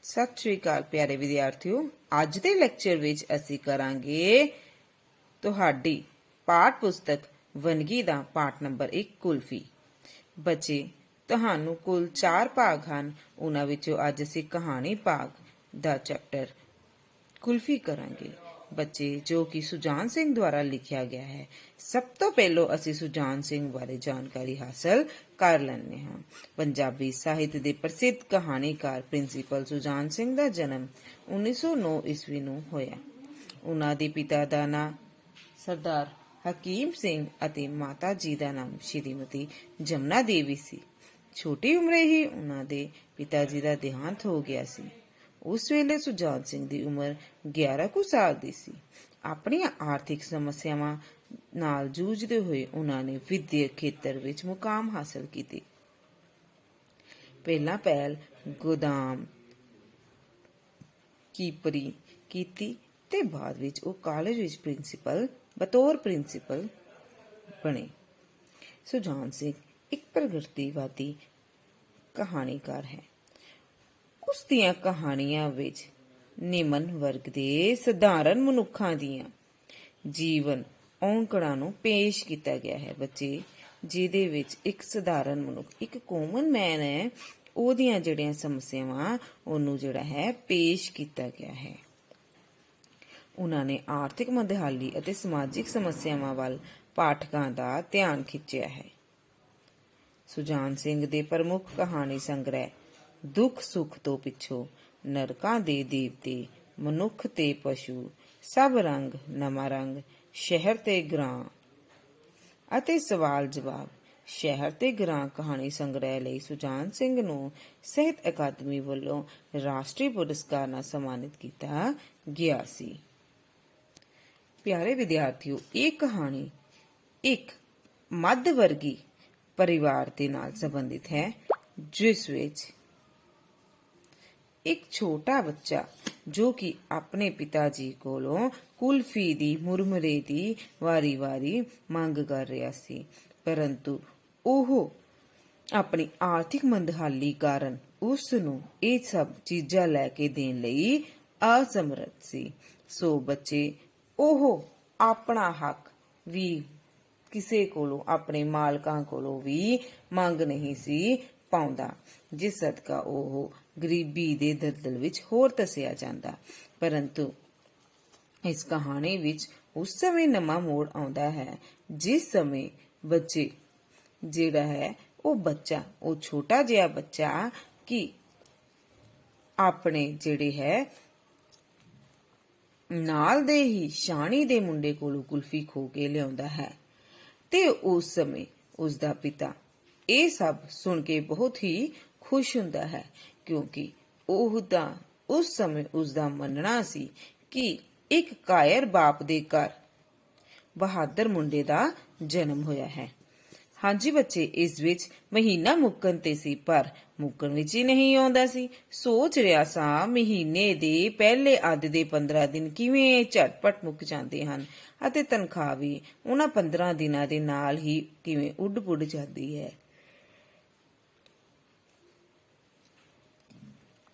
सत श्री अकाल प्यारे विद्यार्थियों। ਅੱਜ ਦੇ ਲੈਕਚਰ ਵਿੱਚ ਅਸੀਂ ਕਰਾਂਗੇ ਤੁਹਾਡੀ ਪਾਠ ਪੁਸਤਕ ਵੰਨਗੀ ਦਾ ਪਾਠ ਨੰਬਰ 1 ਕੁਲਫੀ। ਬੱਚੇ, ਤੁਹਾਨੂੰ ਕੁੱਲ 4 ਭਾਗ ਹਨ। ਉਹਨਾਂ ਵਿੱਚੋਂ ਅੱਜ ਅਸੀਂ ਕਹਾਣੀ ਭਾਗ ਦਾ ਚੈਪਟਰ ਕੁਲਫੀ ਕਰਾਂਗੇ ਬੱਚੇ, ਜੋ ਕਿ ਸੁਜਾਨ ਸਿੰਘ ਦੁਆਰਾ ਲਿਖਿਆ ਗਿਆ ਹੈ। ਸਭ ਤੋਂ ਪਹਿਲਾਂ ਅਸੀਂ ਸੁਜਾਨ ਸਿੰਘ ਬਾਰੇ ਜਾਣਕਾਰੀ ਹਾਸਲ ਕਰ ਲੈਂਦੇ ਹਾਂ। ਪੰਜਾਬੀ ਸਾਹਿਤ ਦੇ ਪ੍ਰਸਿੱਧ ਕਹਾਣੀਕਾਰ ਪ੍ਰਿੰਸੀਪਲ ਸੁਜਾਨ ਸਿੰਘ ਦਾ ਜਨਮ 1909 ਈਸਵੀ ਨੂੰ ਹੋਇਆ। ਉਹਨਾਂ ਦੇ ਪਿਤਾ ਦਾ ਨਾਂ ਸਰਦਾਰ ਹਕੀਮ ਸਿੰਘ ਅਤੇ ਮਾਤਾ ਜੀ ਦਾ ਨਾਮ ਸ਼੍ਰੀਮਤੀ ਜਮਨਾ ਦੇਵੀ ਸੀ। ਛੋਟੀ ਉਮਰੇ ਹੀ ਉਹਨਾਂ ਦੇ ਪਿਤਾ ਜੀ ਦਾ ਦੇਹਾਂਤ ਹੋ ਗਿਆ ਸੀ। ਉਸ ਵੇਲੇ ਸੁਜਾਨ ਸਿੰਘ ਦੀ ਉਮਰ 11 ਕੁ ਸਾਲ ਦੀ ਸੀ। ਆਪਣੀਆਂ ਆਰਥਿਕ ਸਮੱਸਿਆਵਾਂ ਨਾਲ ਜੂਝਦੇ ਹੋਏ ਉਹਨਾਂ ਨੇ ਵਿਦਿਅਕ ਖੇਤਰ ਵਿੱਚ ਮੁਕਾਮ ਹਾਸਲ ਕੀਤੇ। ਪਹਿਲਾਂ ਪਹਿਲ ਗੋਦਾਮ ਕੀਪਰੀ ਕੀਤੀ ਤੇ ਬਾਅਦ ਵਿੱਚ ਉਹ ਕਾਲਜ ਵਿੱਚ ਬਤੌਰ ਪ੍ਰਿੰਸੀਪਲ ਬਣੇ। ਸੁਜਾਨ ਸਿੰਘ ਇੱਕ ਪ੍ਰਗਤੀਵਾਦੀ ਕਹਾਣੀਕਾਰ ਹੈ। ਉਸ ਦੀਆਂ ਕਹਾਣੀਆਂ ਵਿੱਚ ਨਿਮਨ ਵਰਗ ਦੇ ਸਧਾਰਨ ਮਨੁੱਖਾਂ ਦੀਆਂ ਜੀਵਨ ਔਂਕੜਾਂ ਨੂੰ ਪੇਸ਼ ਕੀਤਾ ਗਿਆ ਹੈ ਬੱਚੇ, ਜਿਹਦੇ ਵਿੱਚ ਇੱਕ ਸਧਾਰਨ ਮਨੁੱਖ, ਇੱਕ ਕਾਮਨ ਮੈਨ ਹੈ, ਉਹਦੀਆਂ ਜਿਹੜੀਆਂ ਸਮੱਸਿਆਵਾਂ ਉਹਨੂੰ ਪੇਸ਼ ਕੀਤਾ ਗਿਆ ਹੈ। ਉਹਨਾਂ ਨੇ ਆਰਥਿਕ ਮੰਦਹਾਲੀ ਅਤੇ ਸਮਾਜਿਕ ਸਮੱਸਿਆਵਾਂ ਵੱਲ ਪਾਠਕਾਂ ਦਾ ਧਿਆਨ ਖਿੱਚਿਆ ਹੈ। ਸੁਜਾਨ ਸਿੰਘ ਦੇ ਪ੍ਰਮੁੱਖ ਕਹਾਣੀ ਸੰਗ੍ਰਹਿ ਦੁੱਖ ਸੁੱਖ ਤੋਂ ਪਿੱਛੋਂ, ਨਰਕਾਂ ਦੇ ਦੇਵਤੇ, ਮਨੁੱਖ ਤੇ ਪਸ਼ੂ, ਸਭ ਰੰਗ ਨਵਾਂ ਰੰਗ, ਸ਼ਹਿਰ ਤੇ ਗ੍ਰਾਂ ਅਤੇ ਸਵਾਲ ਜਵਾਬ। ਸ਼ਹਿਰ ਤੇ ਗ੍ਰਾਂ ਕਹਾਣੀ ਸੰਗ੍ਰਹਿ ਲਈ ਸੁਜਾਨ ਸਿੰਘ ਨੂੰ ਸਾਹਿਤ ਅਕਾਦਮੀ ਵੱਲੋਂ ਰਾਸ਼ਟਰੀ ਪੁਰਸਕਾਰ ਨਾਲ ਸਨਮਾਨਿਤ ਕੀਤਾ ਗਿਆ ਸੀ। ਪਿਆਰੇ ਵਿਦਿਆਰਥੀਓ, ਇਹ ਕਹਾਣੀ ਇੱਕ ਮੱਧ ਵਰਗੀ ਪਰਿਵਾਰ ਦੇ ਨਾਲ ਸੰਬੰਧਿਤ ਹੈ, ਜਿਸ ਵਿੱਚ ਇੱਕ ਛੋਟਾ ਬੱਚਾ ਜੋ ਕਿ ਆਪਣੇ ਪਿਤਾ ਜੀ ਕੋਲੋਂ ਕੁਲਫੀ ਦੀ ਮੁਰਮਰੇ ਦੀ ਵਾਰੀ-ਵਾਰੀ ਮੰਗ ਕਰ ਰਿਹਾ ਸੀ, ਪਰੰਤੂ ਉਹ ਆਪਣੀ ਆਰਥਿਕ ਮੰਦਹਾਲੀ ਕਾਰਨ ਉਸ ਨੂੰ ਇਹ ਸਭ ਚੀਜ਼ਾਂ ਲੈ ਕੇ ਦੇਣ ਲਈ ਅਸਮਰੱਥ ਸੀ। ਸੋ ਬੱਚੇ, ਉਹ ਆਪਣਾ ਹੱਕ ਵੀ ਕਿਸੇ ਕੋਲੋਂ, ਆਪਣੇ ਮਾਲਕਾਂ ਕੋਲੋਂ ਵੀ ਮੰਗ ਨਹੀਂ ਸੀ ਪਾਉਂਦਾ, ਜਿਸ ਸਦਕਾ ਉਹ ਗਰੀਬੀ ਦੇ ਦਲਦਲ ਵਿੱਚ ਹੋਰ ਧੱਸਿਆ ਜਾਂਦਾ। ਪਰੰਤੂ ਇਸ ਕਹਾਣੀ ਵਿੱਚ ਉਸ ਸਮੇਂ ਨਵਾਂ ਮੋੜ ਆਉਂਦਾ ਹੈ, ਜਿਸ ਸਮੇਂ ਬੱਚੇ ਉਹ ਛੋਟਾ ਜਿਹਾ ਬੱਚਾ ਕਿ ਆਪਣੇ ਨਾਲ ਦੇ ਹੀ ਸ਼ਾਨੀ ਦੇ ਮੁੰਡੇ ਕੋਲੋਂ ਕੁਲਫੀ ਖੋ ਕੇ ਲਿਆਉਂਦਾ ਹੈ। ਤੇ ਉਸ ਸਮੇਂ ਉਸ ਦਾ ਪਿਤਾ ਇਹ ਸਭ ਸੁਣ ਕੇ ਬਹੁਤ ਹੀ ਖੁਸ਼ ਹੁੰਦਾ ਹੈ, ਕਿਉਂਕਿ ਉਸ ਸਮੇਂ ਉਸ ਦਾ ਮੰਨਣਾ ਸੀ ਕਿ ਇੱਕ ਕਾਇਰ ਬਾਪ ਦੇ ਘਰ ਬਹਾਦਰ ਮੁੰਡੇ ਦਾ ਜਨਮ ਹੋਇਆ ਹੈ। ਹਾਂਜੀ ਬੱਚੇ, ਇਸ ਵਿੱਚ ਮਹੀਨਾ ਮੁੱਕਣ ਤੇ ਸੀ, ਪਰ ਮੁੱਕਣ ਵਿੱਚ ਹੀ ਨਹੀਂ ਆਉਂਦਾ ਸੀ। ਸੋਚ ਰਿਹਾ ਸਾਂ, ਮਹੀਨੇ ਦੇ ਪਹਿਲੇ ਅੱਧ ਦੇ 15 ਦਿਨ ਕਿਵੇਂ ਝਟਪਟ ਮੁੱਕ ਜਾਂਦੇ ਹਨ ਅਤੇ ਤਨਖਾਹ ਵੀ ਉਹਨਾਂ 15 ਦਿਨਾਂ ਦੇ ਨਾਲ ਹੀ ਕਿਵੇਂ ਉੱਡ-ਪੁੱਡ ਜਾਂਦੀ ਹੈ।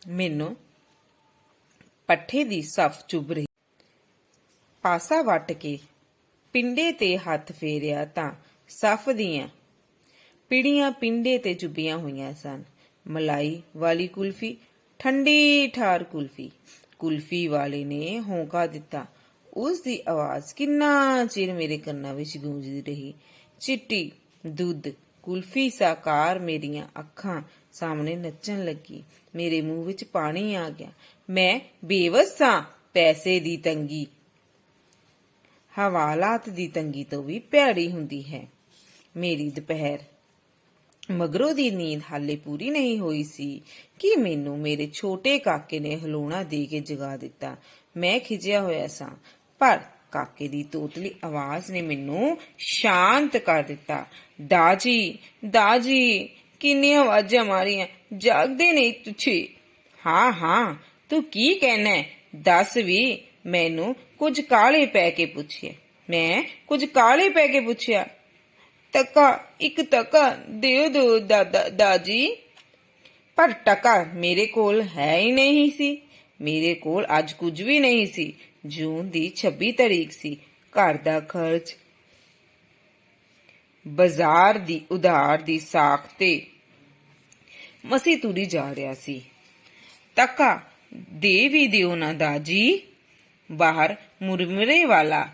ਮੈਨੂੰ ਪੱਠੇ ਦੀ ਸਫ ਚੁੱਭ ਰਹੀ। ਪਾਸਾ ਵੱਟ ਕੇ ਪਿੰਡੇ ਤੇ ਹੱਥ ਫੇਰਿਆ ਤਾਂ ਸਫ ਦੀਆਂ ਪਿੜੀਆਂ ਪਿੰਡੇ ਤੇ ਚੁੱਭੀਆਂ ਹੋਈਆਂ ਸਨ। ਮਲਾਈ ਵਾਲੀ ਕੁਲਫੀ, ਠੰਡੀ ਠਾਰ ਕੁਲਫੀ। ਕੁਲਫੀ ਵਾਲੇ ਨੇ ਹੌਂਕਾ ਦਿੱਤਾ। ਉਸ ਦੀ ਆਵਾਜ਼ ਕਿੰਨਾ ਚਿਰ ਮੇਰੇ ਕੰਨਾਂ ਵਿੱਚ ਗੂੰਜਦੀ ਰਹੀ। ਚਿੱਟੀ ਦੁੱਧ ਕੁਲਫੀ ਸਾਕਾਰ ਮੇਰੀਆਂ ਅੱਖਾਂ ਸਾਹਮਣੇ ਨੱਚਣ ਲੱਗੀ। ਮੇਰੇ ਮੂੰਹ ਵਿੱਚ ਪਾਣੀ ਆ ਗਿਆ। ਮੈਂ ਬੇਵੱਸ ਸਾਂ। ਪੈਸੇ ਦੀ ਤੰਗੀ ਹਵਾਲਾਤ ਦੀ ਤੰਗੀ ਤੋਂ ਵੀ ਭੈੜੀ ਹੁੰਦੀ ਹੈ। ਮੇਰੀ ਦੁਪਹਿਰ ਮਗਰੋਂ ਦੀ ਨੀਂਦ ਹਾਲੇ ਪੂਰੀ ਨਹੀਂ ਹੋਈ ਸੀ ਕਿ ਮੈਨੂੰ ਮੇਰੇ ਛੋਟੇ ਕਾਕੇ ਨੇ ਹਲੂਣਾ ਦੇ ਕੇ ਜਗਾ ਦਿੱਤਾ। ਮੈਂ ਖਿਜਿਆ ਹੋਇਆ ਸਾਂ, ਪਰ ਕਾਕੇ ਦੀ ਤੋਤਲੀ ਆਵਾਜ਼ ਨੇ ਮੈਨੂੰ ਸ਼ਾਂਤ ਕਰ ਦਿੱਤਾ। ਦਾਜੀ, ਦਾਜੀ, ਕਿੰਨੀਆਂ ਆਵਾਜ਼ਾਂ ਮਾਰੀਆਂ, ਜਾਗਦੇ ਨਹੀਂ ਤੁਸੀਂ? ਹਾਂ, ਤੂੰ ਕੀ ਕਹਿਣਾ, ਦੱਸ ਵੀ। ਮੈਨੂੰ ਕੁਝ ਕਾਲੇ ਪੈ ਕੇ ਪੁੱਛਿਆ। ਮੈਂ ਕੁਝ ਕਾਲੇ ਪੈ ਕੇ ਪੁੱਛਿਆ। ਧੱਕਾ, ਇੱਕ ਧੱਕਾ ਦਿਓ ਦਾਜੀ। ਪਰ ਟਕਾ ਮੇਰੇ ਕੋਲ ਹੈ ਹੀ ਨਹੀਂ ਸੀ। ਮੇਰੇ ਕੋਲ ਅੱਜ ਕੁਝ ਵੀ ਨਹੀਂ ਸੀ। ਜੂਨ ਦੀ 26 ਤਾਰੀਖ ਸੀ। ਘਰ ਦਾ ਖਰਚ, ਬਾਜ਼ਾਰ ਦੀ ਉਧਾਰ ਦੀ ਸਾਖ ਤੇ ਮਸੀਂ ਤੁਰੀ ਜਾ ਰਿਹਾ ਸੀ। ਟਕਾ ਦੇ ਵੀ ਦਿਓ ਨਾ ਦਾਜੀ। ਬਾਹਰ ਮੁਰਮਰੇ ਵਾਲਾ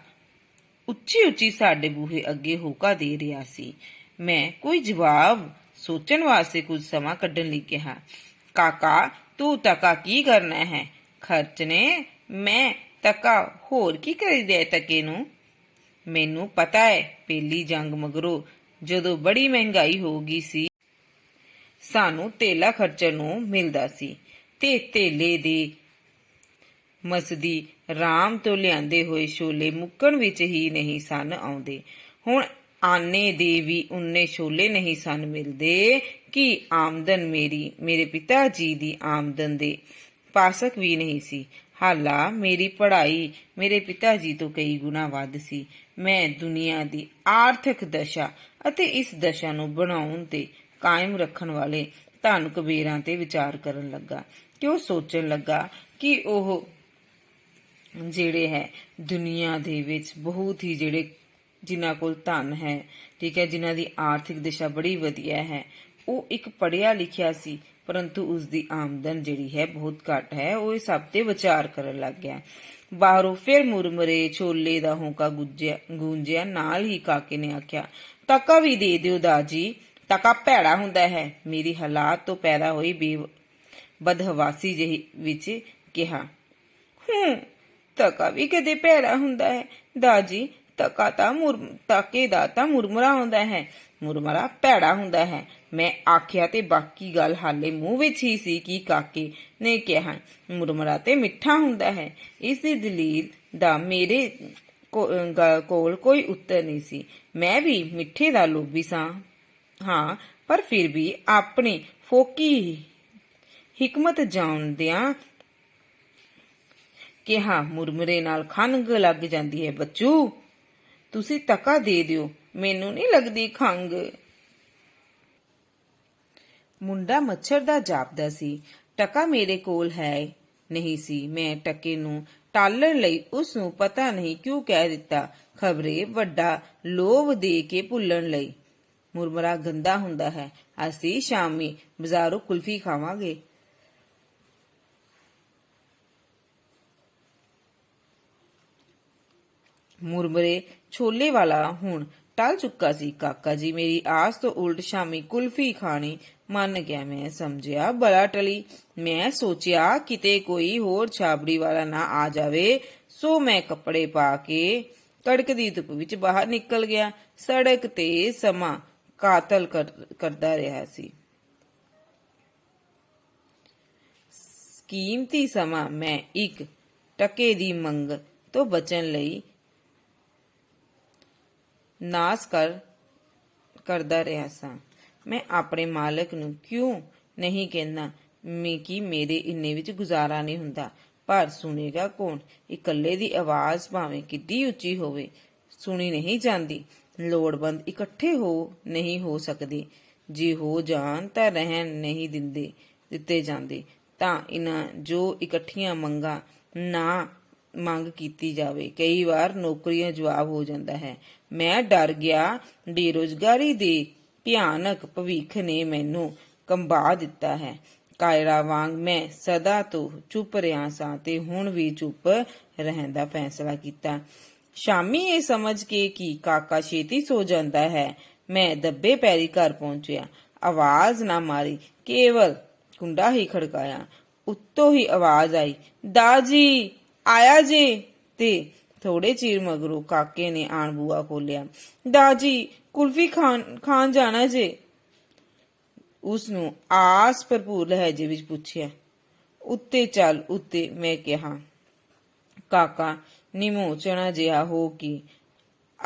ਉੱਚੀ ਉੱਚੀ ਸਾਡੇ ਬੂਹੇ ਅੱਗੇ ਹੋਕਾ ਦੇ ਰਿਹਾ ਸੀ। ਮੈਂ ਕੋਈ ਜਵਾਬ ਸੋਚਣ ਵਾਸਤੇ ਕੁਝ ਸਮਾਂ ਕੱਢਣ ਲਈ ਕਿਹਾ। ਕਾਕਾ ਤੂੰ ਟਕਾ ਕੀ ਕਰਨਾ ਹੈ? ਖਰਚਣੇ? ਮੈਂ ਟਕਾ ਹੋਰ ਕੀ ਕਰੀਦਾ ਟਕੇ ਨੂੰ? ਮੈਨੂੰ ਪਤਾ ਹੈ ਪਹਿਲੀ ਜੰਗ ਮਗਰੋਂ ਜਦੋਂ ਬੜੀ ਮਹਿੰਗਾਈ ਹੋ ਗਈ ਸੀ, ਸਾਨੂੰ ਧੇਲਾ ਖਰਚਣ ਨੂੰ ਮਿਲਦਾ ਸੀ ਤੇ ਧੇਲੇ ਦੇ ਮਸਦੀ ਰਾਮ ਤੋਂ ਲਿਆਂਦੇ ਹੋਏ ਛੋਲੇ ਮੁੱਕਣ ਵਿੱਚ ਹੀ ਨਹੀਂ ਸਨ ਆਉਂਦੇ। ਹੁਣ ਆਨੇ ਦੇ ਵੀ ਉਨੇ ਛੋਲੇ ਨਹੀਂ ਸਨ ਮਿਲਦੇ ਕਿ ਆਮਦਨ ਮੇਰੇ ਪਿਤਾ ਜੀ ਦੀ ਆਮਦਨ ਦੇ ਪਾਸਕ ਵੀ ਨਹੀਂ ਸੀ। ਹਾਲਾ ਮੇਰੀ ਪੜ੍ਹਾਈ ਮੇਰੇ ਪਿਤਾ ਜੀ ਤੋਂ ਕਈ ਗੁਣਾ ਵੱਧ ਸੀ। ਮੈਂ ਦੁਨੀਆ ਦੀ ਆਰਥਿਕ ਦਸ਼ਾ ਅਤੇ ਇਸ ਦਸ਼ਾ ਨੂੰ ਬਣਾਉਣ ਤੇ ਕਾਇਮ ਰੱਖਣ ਵਾਲੇ ਧਨ ਕੁਬੇਰਾਂ ਤੇ ਵਿਚਾਰ ਕਰਨ ਲੱਗਾ ਕਿ ਉਹ ਸੋਚਣ ਲੱਗਾ ਕਿ ਉਹ ਜਿਹੜੇ ਹੈ ਦੁਨੀਆ ਦੇ ਵਿੱਚ ਬਹੁਤ ਹੀ ਜਿਨ੍ਹਾਂ ਕੋਲ ਧਨ ਹੈ, ਠੀਕ ਹੈ, ਜਿਨ੍ਹਾਂ ਦੀ ਆਰਥਿਕ ਦਿਸ਼ਾ ਬੜੀ ਵਧੀਆ ਹੈ, ਉਹ ਇੱਕ ਪੜ੍ਹਿਆ ਲਿਖਿਆ ਸੀ ਪਰੰਤੂ ਉਸਦੀ ਆਮਦਨ ਜਿਹੜੀ ਹੈ ਬਹੁਤ ਘੱਟ ਹੈ। ਉਹ ਇਹ ਸਭ ਤੇ ਵਿਚਾਰ ਕਰਨ ਲੱਗ ਗਿਆ। ਬਾਹਰੋਂ ਫਿਰ ਮੁਰਮਰੇ ਛੋਲੇ ਦਾ ਹੋਂਕਾ ਗੂੰਜਿਆ। ਨਾਲ ਹੀ ਕਾਕੇ ਨੇ ਆਖਿਆ, ਟਕਾ ਵੀ ਦੇ ਦਿਓ ਦਾਜੀ। ਟਕਾ ਭੈੜਾ ਹੁੰਦਾ ਹੈ। ਮੇਰੀ ਹਾਲਾਤ ਤੋਂ ਪੈਦਾ ਹੋਈ ਬਦਹਵਾਸੀ ਜਿਹੀ ਵਿੱਚ ਕਿਹਾ। ਟਕਾ ਵੀ ਕਦੇ ਭੈੜਾ ਹੁੰਦਾ ਹੈ ਦਾਜੀ? ਟਕੇ ਦਾ ਤਾਂ ਮੁਰਮਰਾ ਹੁੰਦਾ ਹੈ। ਮੁਰਮਰਾ ਭੈੜਾ ਹੁੰਦਾ ਹੈ, ਮੈਂ ਆਖਿਆ ਤੇ ਬਾਕੀ ਗੱਲ ਹਾਲੇ ਮੂੰਹ ਵਿੱਚ ਹੀ ਸੀ ਕਿ ਕਾਕੇ ਨੇ ਕਿਹਾ, ਮੁਰਮਰਾ ਤੇ ਮਿੱਠਾ ਹੁੰਦਾ ਹੈ। ਇਸ ਦੀ ਦਲੀਲ ਦਾ ਮੇਰੇ ਕੋਲ ਕੋਈ ਉੱਤਰ ਨਹੀਂ ਸੀ। ਮੈਂ ਵੀ ਮਿੱਠੇ ਦਾ ਲੋਭੀ ਸਾਂ, ਹਾਂ, ਪਰ ਫਿਰ ਵੀ ਆਪਣੀ ਫੋਕੀ ਹਿਕਮਤ ਜਾਣਦਿਆਂ ਕਿਹਾ, ਮੁਰਮਰੇ ਨਾਲ ਖੰਘ ਲੱਗ ਜਾਂਦੀ ਹੈ ਬੱਚੂ, ਤੁਸੀਂ ਟਕਾ ਦੇ ਦਿਓ, ਮੈਨੂੰ ਨਹੀਂ ਲੱਗਦੀ ਖੰਘ। ਮੁੰਡਾ ਮੱਛਰ ਦਾ ਜਾਪਦਾ ਸੀ। ਟਕਾ ਮੇਰੇ ਕੋਲ ਹੈ ਨਹੀਂ ਸੀ। ਮੈਂ ਟਕੇ ਨੂੰ ਟਾਲਣ ਲਈ ਉਸ ਨੂੰ ਪਤਾ ਨਹੀਂ ਕਿਉਂ ਕਹਿ ਦਿੱਤਾ, ਖਬਰੇ ਵੱਡਾ ਲੋਭ ਦੇ ਕੇ ਭੁੱਲਣ ਲਈ। ਮੁਰਮਰਾ ਗੰਦਾ ਹੁੰਦਾ ਹੈ, ਅਸੀਂ ਸ਼ਾਮੀ ਬਾਜ਼ਾਰੋਂ ਕੁਲਫੀ ਖਾਵਾਂਗੇ। ਮੁਰਮਰੇ ਛੋਲੇ ਵਾਲਾ ਹੁਣ ਟਲ ਚੁੱਕਾ ਸੀ। ਕਾਕਾ ਜੀ ਮੇਰੀ ਆਸ ਤੋਂ ਉਲਟ ਸ਼ਾਮੀ ਕੁਲਫੀ ਖਾਣੀ ਮੰਨ ਗਿਆ। ਮੈਂ ਸਮਝਿਆ ਬਲਾ ਟਲੀ। ਮੈਂ ਸੋਚਿਆ ਕਿਤੇ ਕੋਈ ਹੋਰ ਛਾਬੜੀ ਵਾਲਾ ਨਾ ਆ ਜਾਵੇ, ਸੋ ਮੈਂ ਕੱਪੜੇ ਪਾ ਕੇ ਕੜਕਦੀ ਧੁੱਪ ਵਿੱਚ ਬਾਹਰ ਨਿਕਲ ਗਿਆ। ਸੜਕ ਤੇ ਸਮਾਂ ਕਾਤਲ ਕਰਦਾ ਰਿਹਾ ਸੀ। ਕੀਮਤੀ ਸਮਾਂ ਮੈਂ ਇੱਕ ਟਕੇ ਦੀ ਮੰਗ ਤੋਂ ਬਚਣ ਲਈ ਨਾਸ ਕਰਦਾ ਰਿਹਾ ਸਾਂ। ਮੈਂ ਆਪਣੇ ਮਾਲਕ ਨੂੰ ਕਿਉਂ ਨਹੀਂ ਕਹਿੰਦਾ ਕਿ ਮੇਰੇ ਇੰਨੇ ਵਿੱਚ ਗੁਜ਼ਾਰਾ ਨਹੀਂ ਹੁੰਦਾ, ਪਰ ਸੁਣੇਗਾ ਕੌਣ? ਇਕੱਲੇ ਦੀ ਆਵਾਜ਼ ਭਾਵੇਂ ਕਿੱਡੀ ਉੱਚੀ ਹੋਵੇ ਸੁਣੀ ਨਹੀਂ ਜਾਂਦੀ। ਲੋੜਵੰਦ ਇਕੱਠੇ ਨਹੀਂ ਹੋ ਸਕਦੇ। ਜੇ ਹੋ ਜਾਣ ਤਾਂ ਰਹਿਣ ਨਹੀਂ ਦਿੱਤੇ ਜਾਂਦੇ, ਤਾਂ ਇਹਨਾਂ ਜੋ ਇਕੱਠੀਆਂ ਮੰਗਾਂ ਨਾ ਮੰਗ ਕੀਤੀ ਜਾਵੇ। ਕਈ ਵਾਰ ਨੌਕਰੀਆਂ ਜਵਾਬ ਹੋ ਜਾਂਦਾ ਹੈ। ਮੈਂ ਡਰ ਗਿਆ। ਬੇਰੁਜ਼ਗਾਰੀ ਦੇ ਭਿਆਨਕ ਭਵਿੱਖ ਨੇ ਮੈਨੂੰ ਕੰਬਾ ਦਿੱਤਾ ਹੈ। ਕਾਇਰਾ ਵਾਂਗ ਮੈਂ ਸਦਾ ਤੋਂ ਚੁੱਪ ਰਿਹਾ ਸਾਂ ਤੇ ਹੁਣ ਵੀ ਚੁੱਪ ਰਹਿਣ ਦਾ ਫੈਸਲਾ ਕੀਤਾ। ਸ਼ਾਮੀ ਇਹ ਸਮਝ ਕੇ ਕਿ ਕਾਕਾ ਛੇਤੀ ਸੋ ਜਾਂਦਾ ਹੈ, ਮੈਂ ਦੱਬੇ ਪੈਰੀ ਘਰ ਪਹੁੰਚਿਆ। ਆਵਾਜ਼ ਨਾ ਮਾਰੀ, ਕੇਵਲ ਕੁੰਡਾ ਹੀ ਖੜਕਾਇਆ। ਉੱਤੋਂ ਹੀ ਆਵਾਜ਼ ਆਈ, ਦਾਜੀ ਆਇਆ ਜੇ। ਤੇ ਥੋੜੇ ਚਿਰ ਮਗਰੋਂ ਕਾਕੇ ਨੇ ਆਣ ਬੂਆ ਖੋਲਿਆ। ਦਾਜੀ ਕੁਲਫੀ ਖਾਣ ਜਾਣਾ ਜੇ? ਉਸ ਨੂੰ ਆਸ ਭਰਪੂਰ ਲਹਿਜੇ ਵਿੱਚ ਪੁੱਛਿਆ। ਉੱਤੇ ਚੱਲ ਉੱਤੇ, ਮੈਂ ਕਿਹਾ। ਕਾਕਾ ਨਿਮੋਚਣਾ ਜਿਹਾ ਹੋ ਕੇ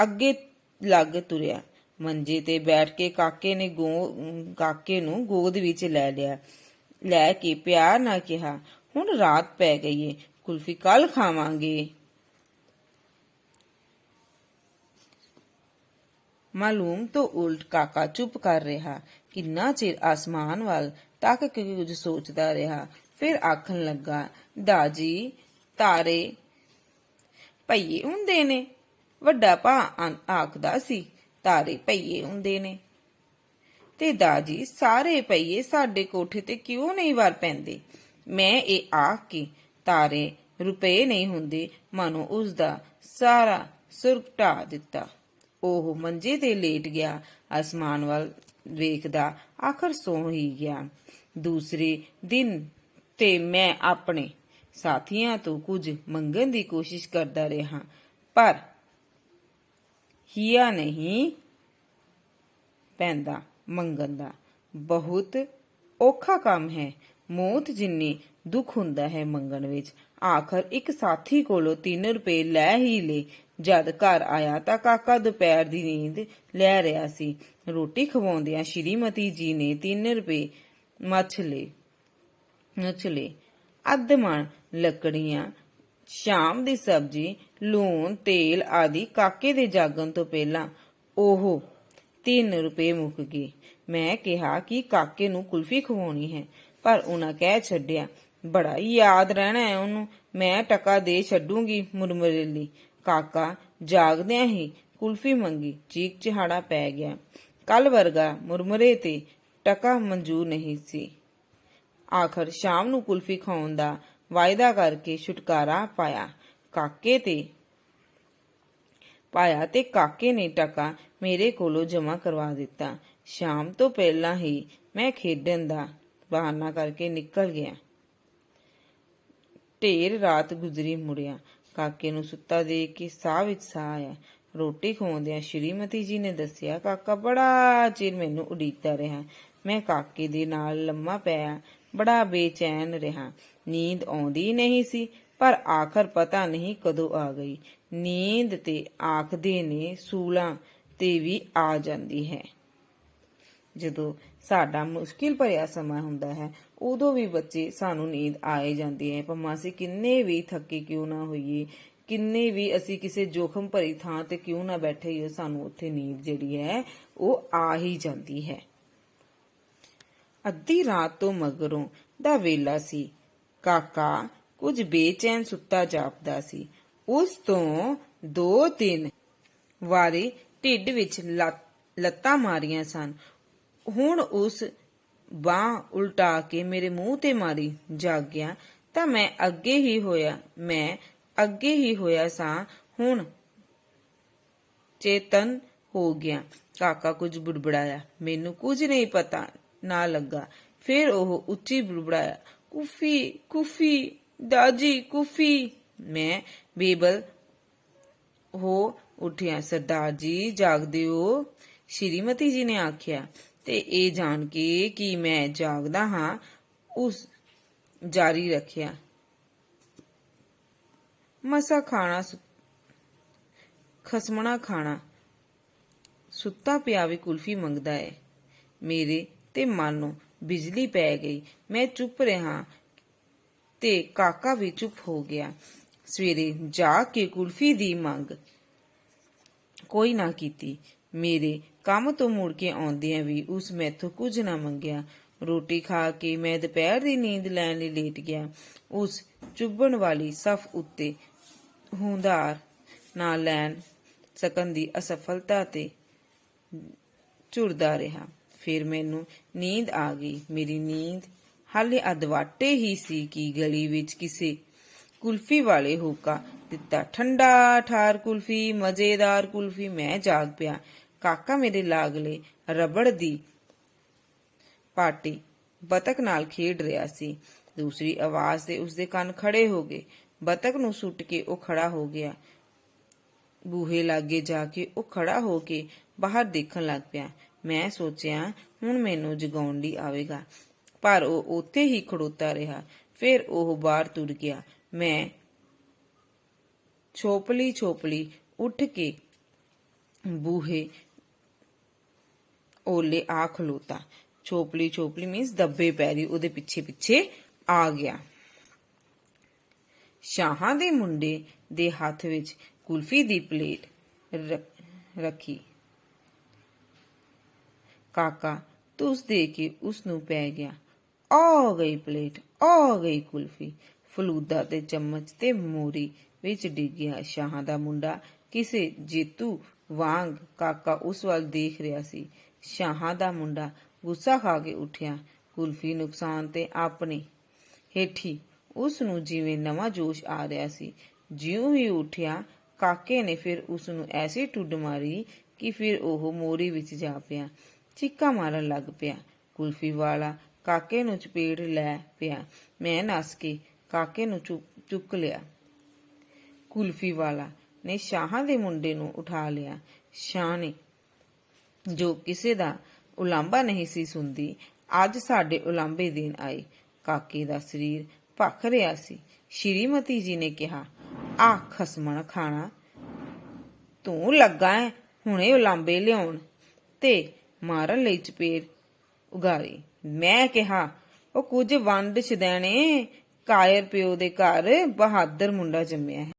ਅੱਗੇ ਲੱਗ ਤੁਰਿਆ। ਮੰਜੇ ਤੇ ਬੈਠ ਕੇ ਕਾਕੇ ਨੂੰ ਗੋਦ ਵਿੱਚ ਲੈ ਲਿਆ। ਲੈ ਕੇ ਪਿਆਰ ਨਾਲ ਕਿਹਾ, ਹੁਣ ਰਾਤ ਪੈ ਗਈ ਏ, ਕੁਲਫੀ ਕੱਲ ਖਾਵਾਂਗੇ। ਮਾਲੂਮ ਤੋਂ ਉਲਟ ਕਾਕਾ ਚੁੱਪ ਕਰ ਰਿਹਾ। ਕਿੰਨਾ ਚਿਰ ਆਸਮਾਨ ਵੱਲ ਤੱਕ ਕੇ ਕੁਝ ਸੋਚਦਾ ਰਿਹਾ। ਫਿਰ ਆਖਣ ਲੱਗਾ, ਦਾਜੀ, ਤਾਰੇ ਪਹੀਏ ਹੁੰਦੇ ਨੇ। ਵੱਡਾ ਭਾ ਆਖਦਾ ਸੀ, ਤਾਰੇ ਪਹੀਏ ਹੁੰਦੇ ਨੇ। ਤੇ ਦਾਜੀ, ਸਾਰੇ ਪਹੀਏ ਸਾਡੇ ਕੋਠੇ ਤੇ ਕਿਉਂ ਨਹੀਂ ਵਰ ਪੈਂਦੇ? ਮੈਂ ਇਹ ਆਖ ਕੇ ਤਾਰੇ ਰੁਪਏ ਨਹੀਂ ਹੁੰਦੇ ਮਾਨੋ ਉਸ ਦਾ ਸਾਰਾ ਸੁਰ ਢਾਹ ਦਿੱਤਾ। ਉਹ ਮੰਜੇ ਤੇ ਲੇਟ ਗਿਆ, ਅਸਮਾਨ ਵੱਲ ਵੇਖਦਾ ਆਖਰ ਸੌਂ ਹੀ ਗਿਆ। ਦੂਸਰੇ ਦਿਨ ਤੇ ਮੈਂ ਆਪਣੇ ਸਾਥੀਆਂ ਤੋਂ ਕੁਝ ਮੰਗਣ ਦੀ ਕੋਸ਼ਿਸ਼ ਕਰਦਾ ਰਿਹਾ, ਪਰ ਹਿਆ ਨਹੀਂ ਪੈਂਦਾ ਮੰਗਣ ਦਾ। ਬਹੁਤ ਔਖਾ ਕੰਮ ਹੈ। ਮੌਤ ਜਿੰਨੀ ਦੁੱਖ ਹੁੰਦਾ ਹੈ ਮੰਗਣ ਵਿੱਚ। ਆਖਰ ਇੱਕ ਸਾਥੀ ਕੋਲੋਂ 3 ਰੁਪਏ ਲੈ ਹੀ ਲਏ। ਜਦ ਘਰ ਆਇਆ ਤਾਂ ਕਾਕਾ ਦੁਪਹਿਰ ਦੀ ਨੀਂਦ ਲੈ ਰਿਹਾ ਸੀ। ਰੋਟੀ ਖਵਾਉਂਦਿਆਂ ਸ਼੍ਰੀਮਤੀ ਜੀ ਨੇ 3 ਰੁਪਏ ਮੱਛ ਲਏ। ਅੱਧ ਮਣ ਲੱਕੜੀਆਂ, ਸ਼ਾਮ ਦੀ ਸਬਜ਼ੀ, ਲੂਣ, ਤੇਲ ਆਦਿ ਕਾਕੇ ਦੇ ਜਾਗਣ ਤੋਂ ਪਹਿਲਾਂ ਉਹ 3 ਰੁਪਏ ਮੁੱਕ ਗਏ। ਮੈਂ ਕਿਹਾ ਕਿ ਕਾਕੇ ਨੂੰ ਕੁਲਫੀ ਖਵਾਉਣੀ ਹੈ, ਪਰ ਉਹਨਾਂ ਕਹਿ ਛੱਡਿਆ, ਬੜਾ ਯਾਦ ਰਹਿਣਾ ਹੈ ਉਹਨੂੰ, ਮੈਂ ਟਕਾ ਦੇ ਛੱਡੂੰਗੀ ਮੁਰਮੁਰੇ ਲਈ। ਕਾਕਾ ਜਾਗਦਿਆਂ ਹੀ ਕੁਲਫੀ ਮੰਗੀ, ਚੀਕ ਚਿਹਾੜਾ ਪੈ ਗਿਆ। ਕੱਲ ਵਰਗਾ ਮੁਰਮੁਰੇ ਤੇ ਟਕਾ ਮਨਜ਼ੂਰ ਨਹੀਂ ਸੀ। ਆਖਰ ਸ਼ਾਮ ਨੂੰ ਕੁਲਫੀ ਖਾਉਣ ਦਾ ਵਾਅਦਾ ਕਰਕੇ ਛੁਟਕਾਰਾ ਪਾਇਆ ਤੇ ਕਾਕੇ ਨੇ ਟਕਾ ਮੇਰੇ ਕੋਲੋਂ ਜਮ੍ਹਾਂ ਕਰਵਾ ਦਿੱਤਾ। ਸ਼ਾਮ ਤੋਂ ਪਹਿਲਾਂ ਹੀ ਮੈਂ ਖੇਡਣ ਦਾ ਬਹਾਨਾ ਕਰਕੇ ਨਿਕਲ ਗਿਆ। ਢੇਰ ਰਾਤ ਗੁਜ਼ਰੀ ਮੁੜਿਆ। ਕਾਕੇ ਨੂੰ ਸੁੱਤਾ ਦੇਖ ਕੇ ਸਾਹ ਵਿੱਚ ਸਾਹ ਆਇਆ। ਰੋਟੀ ਖਵਾਉਂਦਿਆਂ ਸ਼੍ਰੀਮਤੀ ਜੀ ਨੇ ਦੱਸਿਆ, ਕਾਕਾ ਬੜਾ ਚਿਰ ਮੈਨੂੰ ਉਡੀਕਦਾ ਰਿਹਾ। ਮੈਂ ਕਾਕੇ ਦੇ ਨਾਲ ਲੰਮਾ ਪਿਆ, ਬੜਾ ਬੇਚੈਨ ਰਿਹਾ। ਨੀਂਦ ਆਉਂਦੀ ਨਹੀਂ ਸੀ, ਪਰ ਆਖਰ ਪਤਾ ਨਹੀਂ ਕਦੋਂ ਆ ਗਈ। ਨੀਂਦ ਤੇ ਆਖਦੇ ਨੇ ਸੂਲਾਂ ਤੇ ਵੀ ਆ ਜਾਂਦੀ ਹੈ। ਜਦੋਂ ਸਾਡਾ ਮੁਸ਼ਕਿਲ ਭਰਿਆ ਸਮਾਂ ਹੁੰਦਾ ਹੈ, ਉਦੋਂ ਵੀ ਬੱਚੇ ਸਾਨੂੰ ਨੀਂਦ ਆਏ ਜਾਂਦੀ ਹੈ। ਭਾਵੇਂ ਅਸੀਂ ਕਿੰਨੇ ਵੀ ਥੱਕੇ ਕਿਉਂ ਨਾ ਹੋਈਏ, ਕਿੰਨੇ ਵੀ ਅਸੀਂ ਕਿਸੇ ਜੋਖਮ ਭਰੀ ਥਾਂ ਤੇ ਕਿਉਂ ਨਾ ਬੈਠੇ ਹੋਈਏ, ਸਾਨੂੰ ਉੱਥੇ ਨੀਂਦ ਜਿਹੜੀ ਹੈ ਉਹ ਆ ਹੀ ਜਾਂਦੀ ਹੈ। ਅੱਧੀ ਰਾਤ ਤੋਂ ਮਗਰੋਂ ਦਾ ਵੇਲਾ ਸੀ। ਕਾਕਾ ਕੁਝ ਬੇਚੈਨ ਸੁੱਤਾ ਜਾਪਦਾ ਸੀ। ਉਸ ਤੋਂ 2-3 ਵਾਰੀ ਢਿੱਡ ਵਿੱਚ ਲੱਤਾਂ ਮਾਰੀਆਂ ਸਨ। ਹੁਣ ਉਸ ਬਾਂਹ ਉਲਟਾ ਕੇ ਮੇਰੇ ਮੂੰਹ ਤੇ ਮਾਰੀ। ਜਾਗਿਆ ਤਾਂ ਮੈਂ ਅੱਗੇ ਹੀ ਹੋਇਆ ਸਾਂ। ਹੁਣ ਚੇਤਨ ਹੋ ਗਿਆ। ਕਾਕਾ ਕੁਝ ਬੁੜਬੜਾਇਆ, ਮੈਨੂੰ ਕੁਝ ਨਹੀਂ ਪਤਾ ਨਾ ਲੱਗਾ। ਫਿਰ ਉਹ ਉੱਚੀ ਬੁੜਬੜਾਇਆ, ਕੁਫੀ ਕੁਫੀ ਦਾਜੀ ਕੁਫੀ। ਮੈਂ ਬੇਬਲ ਹੋ ਉੱਠਿਆ। ਸਰਦਾਰ ਜੀ ਜਾਗਦੇ ਹੋ? ਸ਼੍ਰੀਮਤੀ ਜੀ ਨੇ ਆਖਿਆ। ਤੇ ਇਹ ਜਾਣ ਕੇ ਕਿ ਮੈਂ ਜਾਗਦਾ ਹਾਂ, ਉਸ ਜਾਰੀ ਰੱਖਿਆ, ਮਸਾ ਖਾਣਾ ਖਸਮਣਾ ਖਾਣਾ, ਸੁੱਤਾ ਪਿਆ ਵੀ ਕੁਲਫੀ ਮੰਗਦਾ ਏ। ਮੇਰੇ ਤੇ ਮਨ ਨੂੰ ਬਿਜਲੀ ਪੈ ਗਈ। ਮੈਂ ਚੁੱਪ ਰਿਹਾ ਤੇ ਕਾਕਾ ਵੀ ਚੁੱਪ ਹੋ ਗਿਆ। ਸਵੇਰੇ ਜਾ ਕੇ ਕੁਲਫੀ ਦੀ ਮੰਗ ਕੋਈ ਨਾ ਕੀਤੀ। ਮੇਰੇ ਕੰਮ ਤੋਂ ਮੁੜ ਕੇ ਆਉਂਦਿਆਂ ਵੀ ਉਸ ਮੈਥੋਂ ਕੁਝ ਨਾ ਮੰਗਿਆ। ਰੋਟੀ ਖਾ ਕੇ ਮੈਂ ਦੁਪਹਿਰ ਦੀ ਨੀਂਦ ਲੈਣ ਲਈ ਲੇਟ ਗਿਆ। ਉਸ ਚੁੱਭਣ ਵਾਲੀ ਸਫ਼ ਉੱਤੇ ਹੁੰਦਾਰ ਨਾ ਲੈਣ ਸਕਣ ਦੀ ਅਸਫਲਤਾ ਤੇ ਝੁਰਦਾ ਰਿਹਾ। ਫਿਰ ਮੈਨੂੰ ਨੀਂਦ ਆ ਗਈ। ਮੇਰੀ ਨੀਂਦ ਹਾਲੇ ਅਧਵਾਟੇ ਹੀ ਸੀ ਕਿ ਗਲੀ ਵਿੱਚ ਕਿਸੇ ਕੁਲਫੀ ਵਾਲੇ ਹੋਕਾ ਦਿੱਤਾ, ਠੰਡਾ ਠਾਰ ਕੁਲਫੀ, ਮਜ਼ੇਦਾਰ ਕੁਲਫੀ। ਮੈਂ ਜਾਗ ਪਿਆ। ਕਾਕਾ ਮੇਰੇ ਲਾਗਲੇ ਰਬੜ ਦੀ ਪਾਟੀ ਬਤਕ ਨਾਲ ਖੇਡ ਰਿਹਾ ਸੀ। ਦੂਸਰੀ ਆਵਾਜ਼ ਤੇ ਉਸਦੇ ਕੰਨ ਖੜੇ ਹੋ ਗਏ। ਬਤਕ ਨੂੰ ਸੁੱਟ ਕੇ ਉਹ ਖੜਾ ਹੋ ਗਿਆ। ਬੂਹੇ ਲਾਗੇ ਜਾ ਕੇ ਉਹ ਖੜਾ ਹੋ ਕੇ ਬਾਹਰ ਦੇਖਣ ਲੱਗ ਪਿਆ। ਮੈਂ ਸੋਚਿਆ ਹੁਣ ਮੈਨੂੰ ਜਗਾਉਣ ਲਈ ਆਵੇਗਾ, ਪਰ ਉਹ ਉੱਥੇ ਹੀ ਖੜੋਤਾ ਰਿਹਾ। ਫਿਰ ਉਹ ਬਾਹਰ ਤੁਰ ਗਿਆ। ਮੈਂ ਛੋਪਲੀ ਉੱਠ ਕੇ ਬੂਹੇ ਓਲੇ ਆ ਖਲੋਤਾ। ਛੋਪਲੀ ਮੀਨਸ ਦੱਬੇ ਪੈਰੀ ਉਹਦੇ ਪਿੱਛੇ ਆ ਗਿਆ। ਸ਼ਾਹਾਂ ਦੇ ਮੁੰਡੇ ਦੇ ਹੱਥ ਵਿੱਚ ਕੁਲਫੀ ਦੀ ਪਲੇਟ ਰੱਖੀ। ਕਾਕਾ ਧੁੱਸ ਦੇ ਕੇ ਉਸ ਨੂੰ ਪੈ ਗਿਆ। ਆ ਗਈ ਪਲੇਟ, ਆ ਗਈ ਕੁਲਫੀ। ਫਲੂਦਾ ਤੇ ਚਮਚ ਤੇ ਮੋਰੀ ਵਿੱਚ ਡਿੱਗਿਆ। ਸ਼ਾਹਾਂ ਦਾ ਮੁੰਡਾ ਕਿਸੇ ਜੇਤੂ ਵਾਂਗ ਕਾਕਾ ਉਸ ਵੱਲ ਦੇਖ ਰਿਹਾ ਸੀ। ਸ਼ਾਹਾਂ ਦਾ ਮੁੰਡਾ ਗੁੱਸਾ ਖਾ ਕੇ ਉੱਠਿਆ। ਕੁਲਫੀ ਨੁਕਸਾਨ ਤੇ ਆਪਣੇ ਹੇਠੀ ਉਸ ਨੂੰ ਜਿਵੇਂ ਨਵਾਂ ਜੋਸ਼ ਆ ਰਿਹਾ ਸੀ। ਜਿਉਂ ਹੀ ਉੱਠਿਆ, ਕਾਕੇ ਨੇ ਫਿਰ ਉਸ ਨੂੰ ਐਸੀ ਠੁੱਡ ਮਾਰੀ ਕਿ ਫਿਰ ਉਹ ਮੋਰੀ ਵਿੱਚ ਜਾ ਪਿਆ। ਚੀਕਾਂ ਮਾਰਨ ਲੱਗ ਪਿਆ। ਕੁਲਫੀ ਵਾਲਾ ਕਾਕੇ ਨੂੰ ਚਪੇੜ ਲੈ ਪਿਆ। ਮੈਂ ਨੱਸ ਕੇ ਕਾਕੇ ਨੂੰ ਚੁੱਕ ਲਿਆ। ਕੁਲਫੀ ਵਾਲਾ ਨੇ ਸ਼ਾਹਾਂ ਦੇ ਮੁੰਡੇ ਨੂੰ ਉਠਾ ਲਿਆ। ਸ਼ਾਹ ਨੇ, ਜੋ ਕਿਸੇ ਦਾ ਉਲਾਂਭਾ ਨਹੀਂ ਸੀ ਸੁਣਦੀ, ਅੱਜ ਸਾਡੇ ਉਲਾਂਭੇ ਦੇਣ ਆਈ। ਕਾਕੇ ਦਾ ਸਰੀਰ ਭਖ ਰਿਹਾ ਸੀ। ਸ਼੍ਰੀਮਤੀ ਜੀ ਨੇ ਕਿਹਾ, ਆ ਖਸਮਣ ਖਾਣਾ, ਤੂੰ ਲੱਗਾ ਹੈ ਹੁਣੇ ਉਲਾਂਭੇ ਲਿਆਉਣ ਤੇ ਮਾਰਨ ਲਈ ਚਪੇੜ ਉਗਾਰੀ। ਮੈਂ ਕਿਹਾ, ਉਹ ਕੁਝ ਵੰਡ ਛਦੈਣੇ, ਕਾਇਰ ਪਿਓ ਦੇ ਘਰ ਬਹਾਦਰ ਮੁੰਡਾ ਜੰਮਿਆ ਹੈ।